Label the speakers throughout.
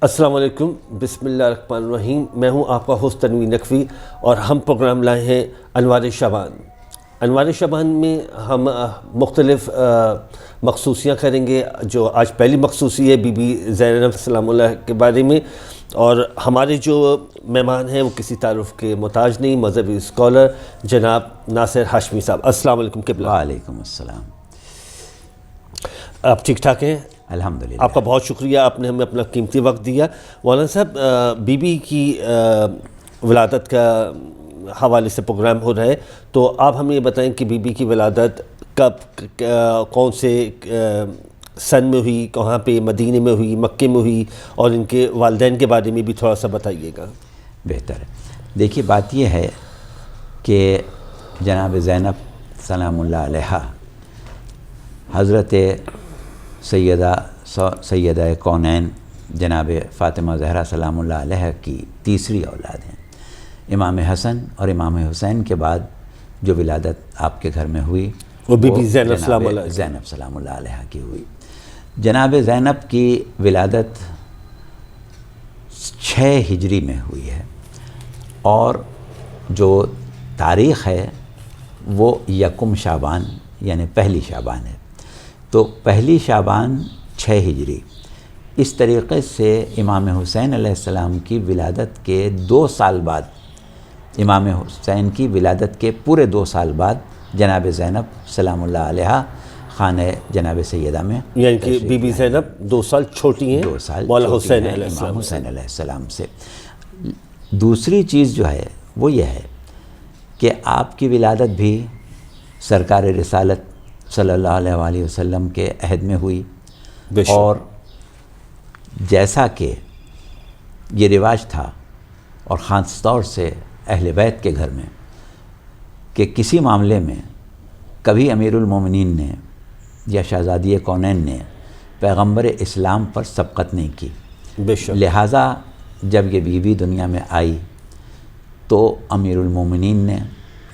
Speaker 1: السلام علیکم، بسم اللہ الرحمن الرحیم۔ میں ہوں آپ کا ہوسٹ تنویر نقوی اور ہم پروگرام لائے ہیں انوار شعبان۔ انوار شعبان میں ہم مختلف مخصوصیاں کریں گے، جو آج پہلی مخصوصی ہے بی بی زینب سلام اللہ کے بارے میں، اور ہمارے جو مہمان ہیں وہ کسی تعارف کے محتاج نہیں، مذہبی اسکالر جناب ناصر ہاشمی صاحب۔ السلام علیکم قبلہ۔
Speaker 2: وعلیکم السلام۔
Speaker 1: آپ ٹھیک ٹھاک ہیں؟
Speaker 2: الحمدللہ۔
Speaker 1: آپ کا بہت شکریہ، آپ نے ہمیں اپنا قیمتی وقت دیا۔ مولانا صاحب، بی بی کی ولادت کا حوالے سے پروگرام ہو رہا ہے، تو آپ ہمیں یہ بتائیں کہ بی بی کی ولادت کب، کون سے سن میں ہوئی، کہاں پہ، مدینے میں ہوئی، مکے میں ہوئی، اور ان کے والدین کے بارے میں بھی تھوڑا سا بتائیے گا۔
Speaker 2: بہتر ہے۔ دیکھیے، بات یہ ہے کہ جناب زینب سلام اللہ علیہا حضرت سیدہ کونین جناب فاطمہ زہرا سلام اللہ علیہ کی تیسری اولاد ہیں۔ امام حسن اور امام حسین کے بعد جو ولادت آپ کے گھر میں ہوئی
Speaker 1: وہ بی بی زینب
Speaker 2: سلام اللہ علیہ کی ہوئی۔ جناب زینب کی ولادت 6 ہجری میں ہوئی ہے، اور جو تاریخ ہے وہ 1 شعبان یعنی پہلی شعبان ہے۔ تو پہلی شعبان 6 ہجری، اس طریقے سے امام حسین علیہ السلام کی ولادت کے 2 سال بعد، امام حسین کی ولادت کے پورے 2 سال بعد جناب زینب سلام اللہ علیہ خانہ جناب سیدہ میں،
Speaker 1: یعنی کہ بی بی زینب 2 سال چھوٹی ہیں
Speaker 2: 2 سال
Speaker 1: مولا حسین
Speaker 2: ہیں
Speaker 1: علیہ السلام
Speaker 2: امام حسین علیہ السلام سے۔ دوسری چیز جو ہے وہ یہ ہے کہ آپ کی ولادت بھی سرکار رسالت صلی اللہ علیہ وآلہ وسلم کے عہد میں ہوئی، اور جیسا کہ یہ رواج تھا اور خاص طور سے اہل بیت کے گھر میں کہ کسی معاملے میں کبھی امیر المومنین نے یا شہزادی کونین نے پیغمبر اسلام پر سبقت نہیں کی، لہٰذا جب یہ بیوی دنیا میں آئی تو امیر المومنین نے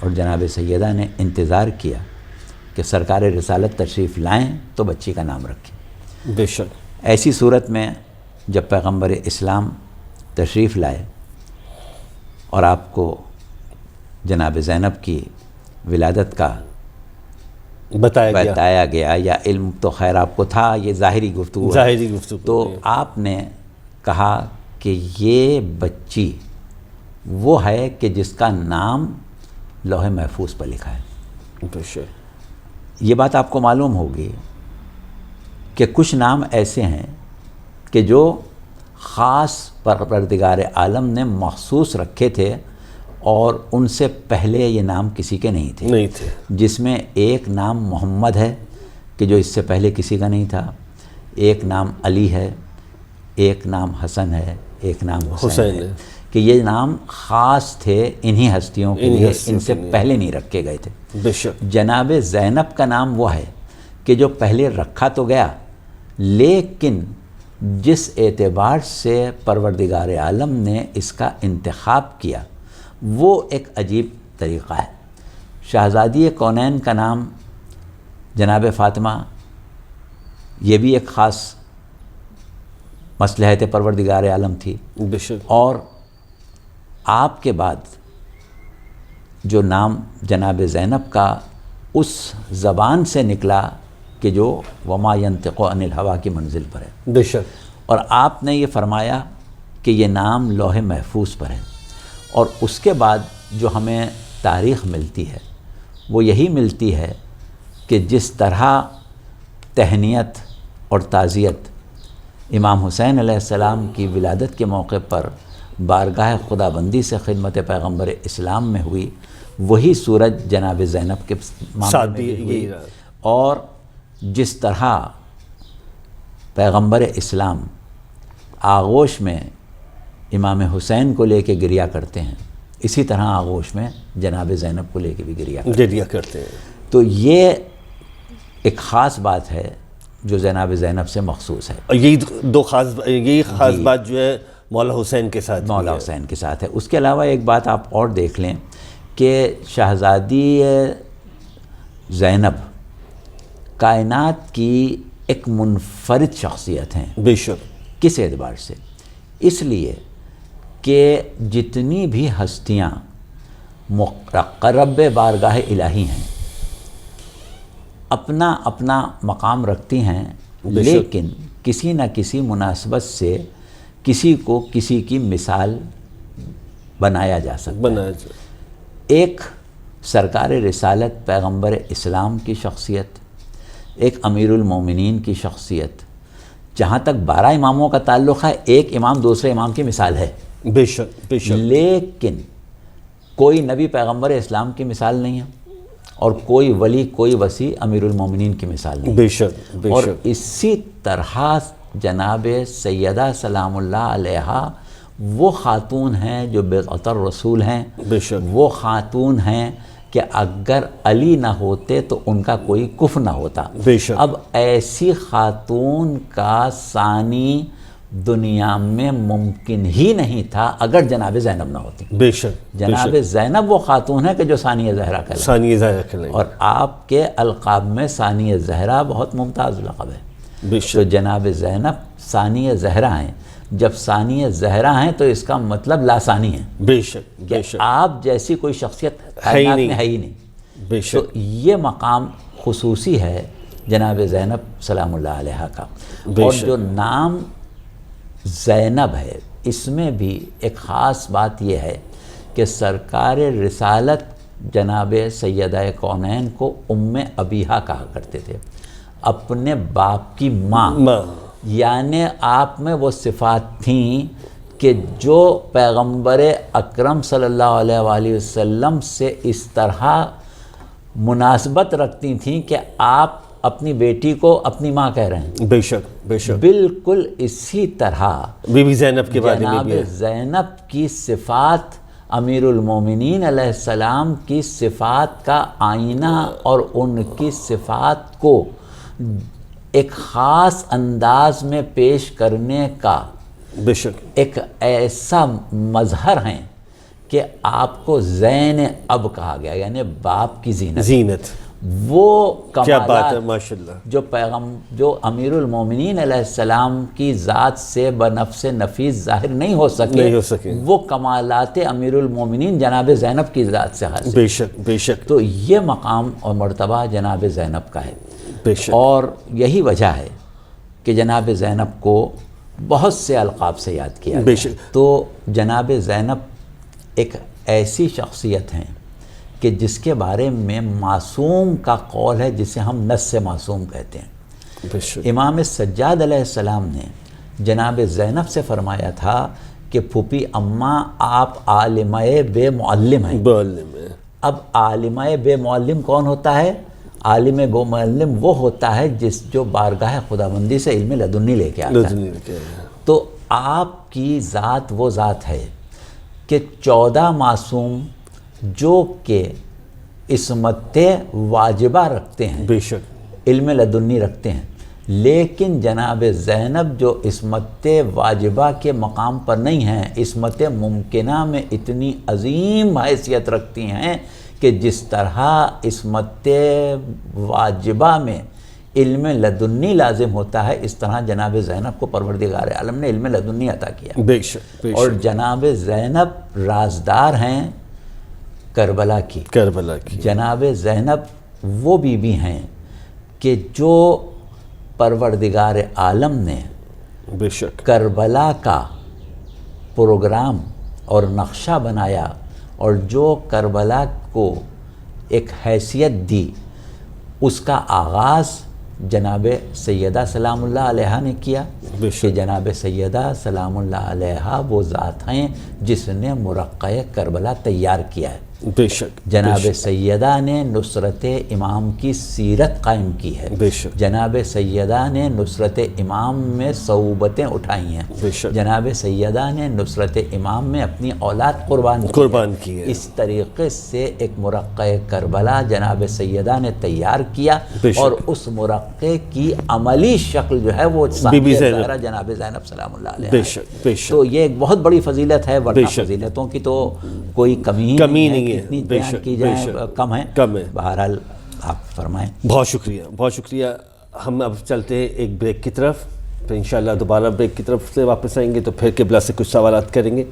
Speaker 2: اور جناب سیدہ نے انتظار کیا کہ سرکار رسالت تشریف لائیں تو بچی کا نام رکھیں۔
Speaker 1: بے شک۔
Speaker 2: ایسی صورت میں جب پیغمبر اسلام تشریف لائے اور آپ کو جناب زینب کی ولادت کا بتایا گیا، یا علم تو خیر آپ کو تھا، یہ ظاہری گفتگو تو آپ نے کہا کہ یہ بچی وہ ہے کہ جس کا نام لوح محفوظ پر لکھا ہے۔
Speaker 1: بے شک۔
Speaker 2: یہ بات آپ کو معلوم ہوگی کہ کچھ نام ایسے ہیں کہ جو خاص پروردگار عالم نے مخصوص رکھے تھے، اور ان سے پہلے یہ نام کسی کے نہیں تھے، جس میں ایک نام محمد ہے کہ جو اس سے پہلے کسی کا نہیں تھا، ایک نام علی ہے، ایک نام حسن ہے، ایک نام حسین ہے، کہ یہ نام خاص تھے انہی ہستیوں کے لیے، ان سے پہلے نہیں رکھے گئے تھے۔
Speaker 1: بے شک۔
Speaker 2: جناب زینب کا نام وہ ہے کہ جو پہلے رکھا تو گیا، لیکن جس اعتبار سے پروردگار عالم نے اس کا انتخاب کیا وہ ایک عجیب طریقہ ہے۔ شہزادی کونین کا نام جناب فاطمہ، یہ بھی ایک خاص مصلحت پروردگار عالم تھی۔
Speaker 1: بے شک۔
Speaker 2: اور آپ کے بعد جو نام جناب زینب کا اس زبان سے نکلا کہ جو وما ینطق عن الہویٰ کی منزل پر ہے،
Speaker 1: بے شک،
Speaker 2: اور آپ نے یہ فرمایا کہ یہ نام لوح محفوظ پر ہے۔ اور اس کے بعد جو ہمیں تاریخ ملتی ہے وہ یہی ملتی ہے کہ جس طرح تہنیت اور تعزیت امام حسین علیہ السلام کی ولادت کے موقع پر بارگاہ خدا بندی سے خدمت پیغمبر اسلام میں ہوئی، وہی صورت جناب زینب کے معاملے میں بھی ہوئی، اور جس طرح پیغمبر اسلام آغوش میں امام حسین کو لے کے گریا کرتے ہیں، اسی طرح آغوش میں جناب زینب کو لے کے بھی گریا کرتے ہیں۔ تو یہ ایک خاص بات ہے جو جناب زینب سے مخصوص ہے۔
Speaker 1: یہی خاص بات جو ہے مولا حسین کے ساتھ
Speaker 2: مولا حسین کے ساتھ ہے. اس کے علاوہ ایک بات آپ اور دیکھ لیں کہ شہزادی زینب کائنات کی ایک منفرد شخصیت ہیں.
Speaker 1: بے شک.
Speaker 2: کس اعتبار سے؟ اس لیے کہ جتنی بھی ہستیاں مقرب بارگاہ الہی ہیں اپنا اپنا مقام رکھتی ہیں، لیکن کسی نہ کسی مناسبت سے کسی کو کسی کی مثال بنایا جا سکتا ہے. ایک سرکار رسالت پیغمبر اسلام کی شخصیت، ایک امیر المومنین کی شخصیت. جہاں تک 12 اماموں کا تعلق ہے، ایک امام دوسرے امام کی مثال ہے.
Speaker 1: بے شک بے شک.
Speaker 2: لیکن کوئی نبی پیغمبر اسلام کی مثال نہیں ہے، اور کوئی ولی کوئی وصی امیر المومنین کی مثال نہیں.
Speaker 1: بے شک بے
Speaker 2: اور
Speaker 1: شک.
Speaker 2: اسی طرح جناب سیدہ سلام اللہ علیہا وہ خاتون ہیں جو بیعت الرسول ہیں.
Speaker 1: بے شک.
Speaker 2: وہ خاتون ہیں کہ اگر علی نہ ہوتے تو ان کا کوئی کفر نہ ہوتا.
Speaker 1: بے شک.
Speaker 2: اب ایسی خاتون کا ثانی دنیا میں ممکن ہی نہیں تھا اگر جناب زینب نہ ہوتی.
Speaker 1: بے شک.
Speaker 2: جناب زینب وہ خاتون ہے کہ جو ثانیہ زہرا کہلاتی ہے.
Speaker 1: ثانیہ زہرا کہلاتی.
Speaker 2: اور آپ کے القاب میں ثانیہ زہرا بہت ممتاز لقب ہے.
Speaker 1: بے
Speaker 2: تو
Speaker 1: شک.
Speaker 2: جناب زینب ثانیہ زہرا ہیں. جب ثانیہ زہرا ہیں تو اس کا مطلب لا ثانی ہے.
Speaker 1: بے شک بے شک.
Speaker 2: آپ جیسی کوئی شخصیت
Speaker 1: کائنات
Speaker 2: میں ہے ہی نہیں.
Speaker 1: بے
Speaker 2: تو
Speaker 1: شک.
Speaker 2: یہ مقام خصوصی ہے جناب زینب سلام اللہ علیہ کا. اور جو نام زینب ہے اس میں بھی ایک خاص بات یہ ہے کہ سرکار رسالت جناب سیدہ کونین کو ام ابیہا کہا کرتے تھے، اپنے باپ کی ماں. یعنی آپ میں وہ صفات تھیں کہ جو پیغمبر اکرم صلی اللہ علیہ وآلہ وسلم سے اس طرح مناسبت رکھتی تھیں کہ آپ اپنی بیٹی کو اپنی ماں کہہ رہے ہیں.
Speaker 1: بے شک بے شک.
Speaker 2: بالکل اسی طرح
Speaker 1: بی بی زینب کے بارے میں بھی
Speaker 2: جناب زینب کی صفات امیر المومنین علیہ السلام کی صفات کا آئینہ اور ان کی صفات کو ایک خاص انداز میں پیش کرنے کا
Speaker 1: بے شک
Speaker 2: ایک ایسا مظہر ہیں کہ آپ کو زین اب کہا گیا، یعنی باپ کی زینت. وہ
Speaker 1: کیا بات ہے
Speaker 2: کمالات
Speaker 1: ماشاءاللہ
Speaker 2: جو امیر المومنین علیہ السلام کی ذات سے بنفس نفیس ظاہر نہیں ہو سکے وہ کمالات امیر المومنین جناب زینب کی ذات سے حاصل.
Speaker 1: بے شک بے شک.
Speaker 2: تو یہ مقام اور مرتبہ جناب زینب کا ہے.
Speaker 1: بے شک.
Speaker 2: اور یہی وجہ ہے کہ جناب زینب کو بہت سے القاب سے یاد کیا
Speaker 1: بے
Speaker 2: گیا.
Speaker 1: شک.
Speaker 2: تو جناب زینب ایک ایسی شخصیت ہیں کہ جس کے بارے میں معصوم کا قول ہے جسے ہم نص سے معصوم کہتے ہیں.
Speaker 1: بے شک.
Speaker 2: امام سجاد علیہ السلام نے جناب زینب سے فرمایا تھا کہ پھوپھی اماں آپ عالمہ بے معلم ہیں. اب عالمہ بے معلم کون ہوتا ہے؟ عالم بے معلم وہ ہوتا ہے جو بارگاہ خداوندی سے علم لدنی لے کے آتا ہے. تو آپ کی ذات وہ ذات ہے کہ 14 معصوم جو کہ عصمت واجبہ رکھتے ہیں،
Speaker 1: بے شک
Speaker 2: علم لدنی رکھتے ہیں، لیکن جناب زینب جو عصمت واجبہ کے مقام پر نہیں ہیں، عصمت ممکنہ میں اتنی عظیم حیثیت رکھتی ہیں کہ جس طرح عصمت واجبہ میں علم لدنی لازم ہوتا ہے، اس طرح جناب زینب کو پروردگار عالم نے علم لدنی عطا کیا.
Speaker 1: بے شک.
Speaker 2: اور جناب زینب رازدار ہیں کربلا کی. جناب زینب وہ بیوی ہیں کہ جو پروردگار عالم نے
Speaker 1: بے شک
Speaker 2: کربلا کا پروگرام اور نقشہ بنایا اور جو کربلا کو ایک حیثیت دی، اس کا آغاز جناب سیدہ سلام اللہ علیہ نے کیا. کہ جناب سیدہ سلام اللہ علیہ وہ ذات ہیں جس نے مرقع کربلا تیار کیا ہے.
Speaker 1: بے شک
Speaker 2: جناب سیدہ نے نصرت امام کی سیرت قائم کی ہے،
Speaker 1: بے شک
Speaker 2: جناب سیدہ نے نصرت امام میں صعوبتیں اٹھائی ہیں،
Speaker 1: بے شک
Speaker 2: جناب سیدہ نے نصرت امام میں اپنی اولاد
Speaker 1: قربان کی ہے.
Speaker 2: اس طریقے سے ایک مرقع کربلا جناب سیدہ نے تیار کیا،
Speaker 1: بے شک.
Speaker 2: اور اس مرقع کی عملی شکل جو ہے وہ
Speaker 1: بی بی
Speaker 2: ثانیہ
Speaker 1: زینب.
Speaker 2: زہرا جناب زینب سلام اللہ علیہا
Speaker 1: بے
Speaker 2: ہے.
Speaker 1: شک بے شک
Speaker 2: تو یہ ایک بہت بڑی فضیلت ہے، ورنہ
Speaker 1: بے شک.
Speaker 2: فضیلتوں کی تو کوئی کمی
Speaker 1: کمی
Speaker 2: نہیں
Speaker 1: نہیں
Speaker 2: ہے،
Speaker 1: ہے.
Speaker 2: کتنی
Speaker 1: بے
Speaker 2: بیان
Speaker 1: شک،
Speaker 2: کی
Speaker 1: بے
Speaker 2: جائیں
Speaker 1: شک.
Speaker 2: کم ہے.
Speaker 1: کم ہے.
Speaker 2: بہرحال آپ فرمائیں.
Speaker 1: بہت شکریہ بہت شکریہ. ہم اب چلتے ہیں ایک بریک کی طرف، پھر انشاءاللہ دوبارہ بریک کی طرف سے واپس آئیں گے تو پھر قبلہ سے کچھ سوالات کریں گے.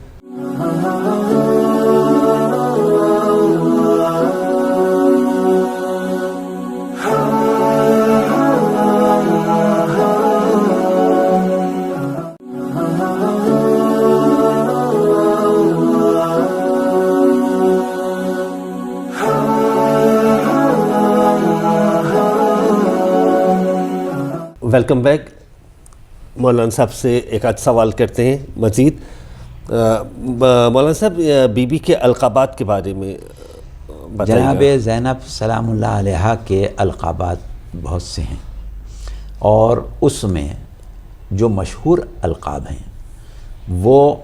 Speaker 1: Welcome back. مولانا صاحب سے ایک آدھ سوال کرتے ہیں مزید. مولانا صاحب بی بی کے القابات کے بارے میں بتائیے.
Speaker 2: جناب زینب سلام اللہ علیہا کے القابات بہت سے ہیں، اور اس میں جو مشہور القاب ہیں وہ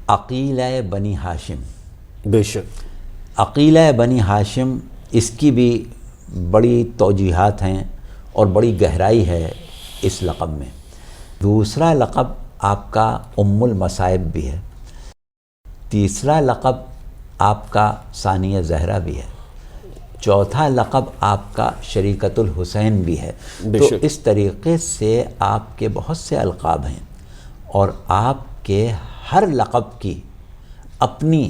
Speaker 2: عقیلہ بنی ہاشم.
Speaker 1: بے شک.
Speaker 2: عقیلہ بنی ہاشم، اس کی بھی بڑی توجیحات ہیں اور بڑی گہرائی ہے اس لقب میں. دوسرا لقب آپ کا ام المصائب بھی ہے، تیسرا لقب آپ کا ثانیہ زہرا بھی ہے، چوتھا لقب آپ کا شریکت الحسین بھی ہے. تو اس طریقے سے آپ کے بہت سے القاب ہیں، اور آپ کے ہر لقب کی اپنی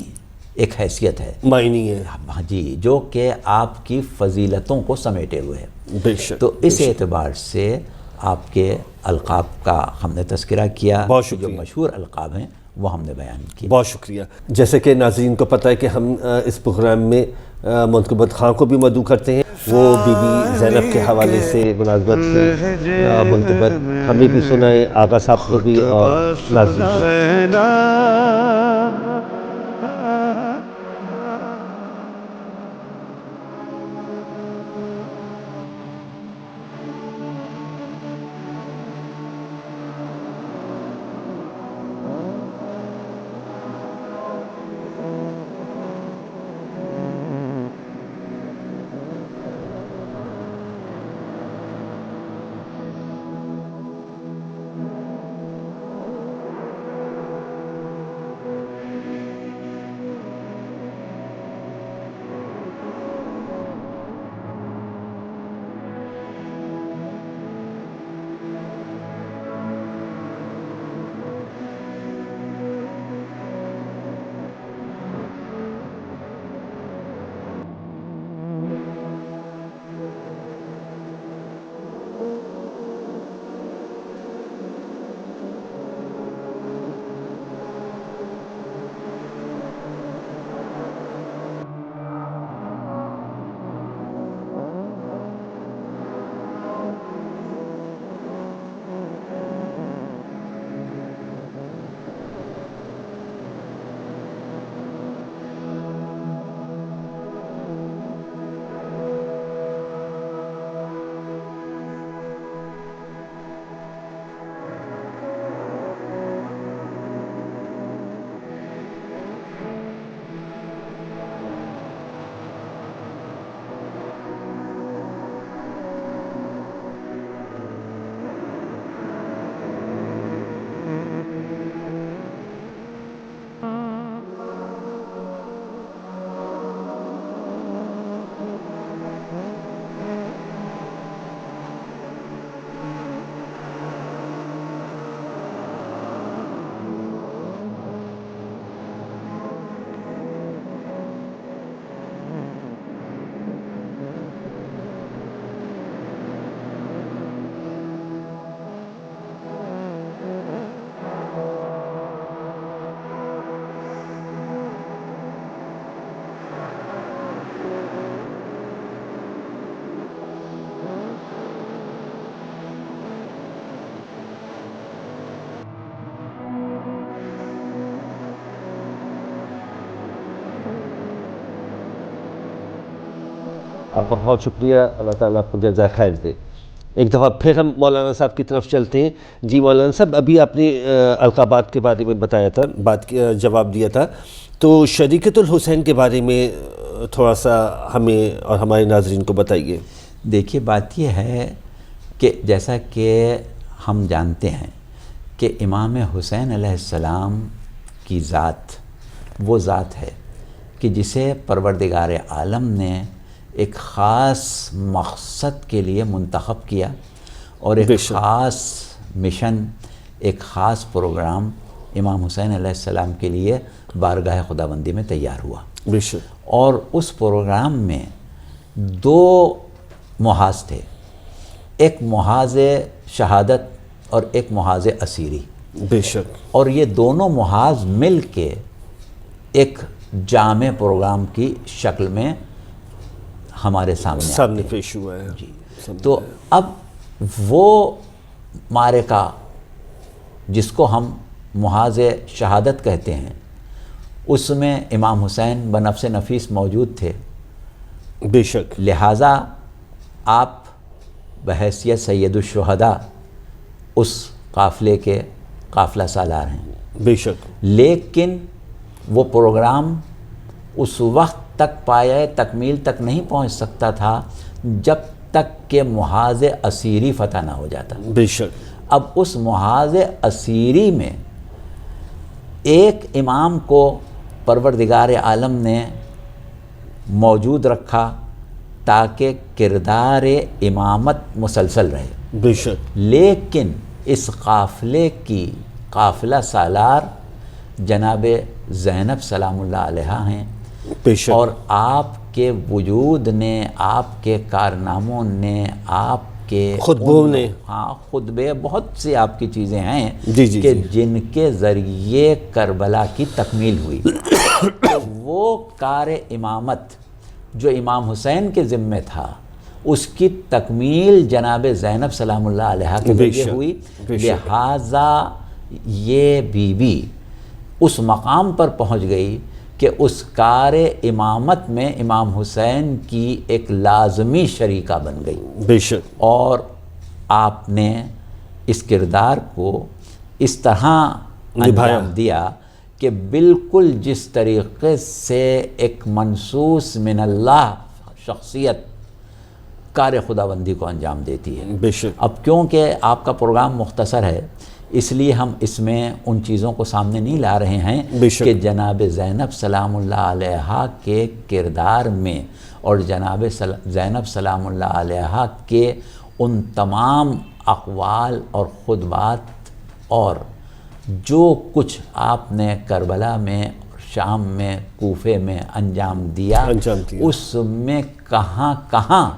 Speaker 2: ایک حیثیت ہے،
Speaker 1: معنی ہے.
Speaker 2: ہاں جی، جو کہ آپ کی فضیلتوں کو سمیٹے ہوئے ہے.
Speaker 1: بے شک.
Speaker 2: تو اس اعتبار سے آپ کے القاب کا ہم نے تذکرہ کیا، جو مشہور القاب ہیں وہ ہم نے بیان کیا.
Speaker 1: بہت شکریہ. جیسے کہ ناظرین کو پتہ ہے کہ ہم اس پروگرام میں منتخبت خان کو بھی مدعو کرتے ہیں، وہ بی بی زینب کے حوالے سے مناسبت سے منتخبت ہمیں بھی سنائیں، آغا صاحب کو بھی اور ناظرین. آپ کا بہت شکریہ، اللہ تعالیٰ آپ کو جزائے خیر دے۔ ایک دفعہ پھر ہم مولانا صاحب کی طرف چلتے ہیں۔ جی مولانا صاحب، ابھی آپ نے القابات کے بارے میں بتایا تھا، جواب دیا تھا، تو شریکت الحسین کے بارے میں تھوڑا سا ہمیں اور ہمارے ناظرین کو بتائیے۔
Speaker 2: دیکھیے بات یہ ہے کہ جیسا کہ ہم جانتے ہیں کہ امام حسین علیہ السلام کی ذات وہ ذات ہے کہ جسے پروردگار عالم نے ایک خاص مقصد کے لیے منتخب کیا، اور ایک خاص مشن، ایک خاص پروگرام امام حسین علیہ السلام کے لیے بارگاہ خداوندی میں تیار ہوا۔
Speaker 1: بے شک۔
Speaker 2: اور اس پروگرام میں دو محاذ تھے، ایک محاذ شہادت اور ایک محاذ اسیری۔
Speaker 1: بے شک۔
Speaker 2: اور یہ دونوں محاذ مل کے ایک جامع پروگرام کی شکل میں ہمارے سامنے
Speaker 1: پیش ہوا ہے۔
Speaker 2: جی، تو اب وہ معرکہ جس کو ہم محاذ شہادت کہتے ہیں، اس میں امام حسین بنفس نفیس موجود تھے۔
Speaker 1: بے شک۔
Speaker 2: لہٰذا آپ بحیثیت سید الشہداء اس قافلے کے قافلہ سالار ہیں۔
Speaker 1: بے شک۔
Speaker 2: لیکن وہ پروگرام اس وقت تک پایۂ تکمیل تک نہیں پہنچ سکتا تھا جب تک کہ محاذ اسیری فتح نہ ہو جاتا۔
Speaker 1: بے شک۔
Speaker 2: اب اس محاذ اسیری میں ایک امام کو پروردگار عالم نے موجود رکھا تاکہ کردار امامت مسلسل رہے۔
Speaker 1: بے شک۔
Speaker 2: لیکن اس قافلے کی قافلہ سالار جناب زینب سلام اللہ علیہا ہیں،
Speaker 1: بے شک۔
Speaker 2: اور آپ کے وجود نے، آپ کے کارناموں نے، آپ کے
Speaker 1: خطبوں نے،
Speaker 2: ہاں خطبے، بہت سی آپ کی چیزیں ہیں
Speaker 1: جی
Speaker 2: کہ جن کے ذریعے کربلا کی تکمیل ہوئی۔ تو وہ کار امامت جو امام حسین کے ذمے تھا، اس کی تکمیل جناب زینب سلام اللہ علیہا کے ذریعے ہوئی۔ لہٰذا یہ بیوی اس مقام پر پہنچ گئی کہ اس کار امامت میں امام حسین کی ایک لازمی شریکہ بن گئی۔
Speaker 1: بے شک۔
Speaker 2: اور آپ نے اس کردار کو اس طرح انجام دیا کہ بالکل جس طریقے سے ایک منصوص من اللہ شخصیت کار خداوندی کو انجام دیتی ہے۔
Speaker 1: بے شک۔
Speaker 2: اب کیونکہ آپ کا پروگرام مختصر ہے، اس لیے ہم اس میں ان چیزوں کو سامنے نہیں لا رہے ہیں کہ جناب زینب سلام اللہ علیہا کے کردار میں اور جناب زینب سلام اللہ علیہا کے ان تمام اقوال اور خطبات اور جو کچھ آپ نے کربلا میں، شام میں، کوفے میں انجام دیا، اس میں کہاں کہاں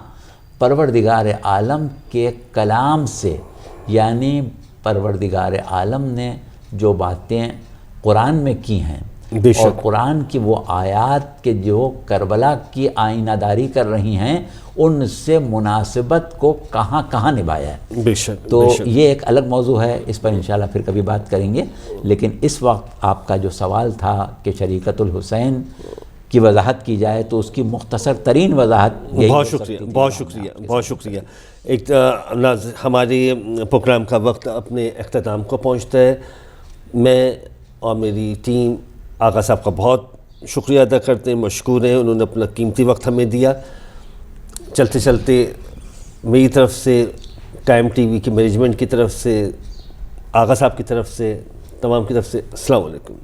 Speaker 2: پروردگار عالم کے کلام سے، یعنی پروردگار عالم نے جو باتیں قرآن میں کی ہیں اور قرآن کی وہ آیات کے جو کربلا کی آئینہ داری کر رہی ہیں، ان سے مناسبت کو کہاں کہاں نبھایا ہے۔
Speaker 1: بے شک۔
Speaker 2: تو یہ ایک الگ موضوع ہے، اس پر انشاءاللہ پھر کبھی بات کریں گے۔ لیکن اس وقت آپ کا جو سوال تھا کہ شریکت الحسین کی وضاحت کی جائے تو اس کی مختصر ترین وضاحت یہی
Speaker 1: بہت شکریہ، بہت شکریہ، بہت شکریہ۔ ایک ہمارے پروگرام کا وقت اپنے اختتام کو پہنچتا ہے۔ میں اور میری ٹیم آقا صاحب کا بہت شکریہ ادا کرتے ہیں، مشکور ہیں، انہوں نے اپنا قیمتی وقت ہمیں دیا۔ چلتے چلتے میری طرف سے، ٹائم ٹی وی کی مینجمنٹ کی طرف سے، آقا صاحب کی طرف سے، تمام کی طرف سے السلام علیکم۔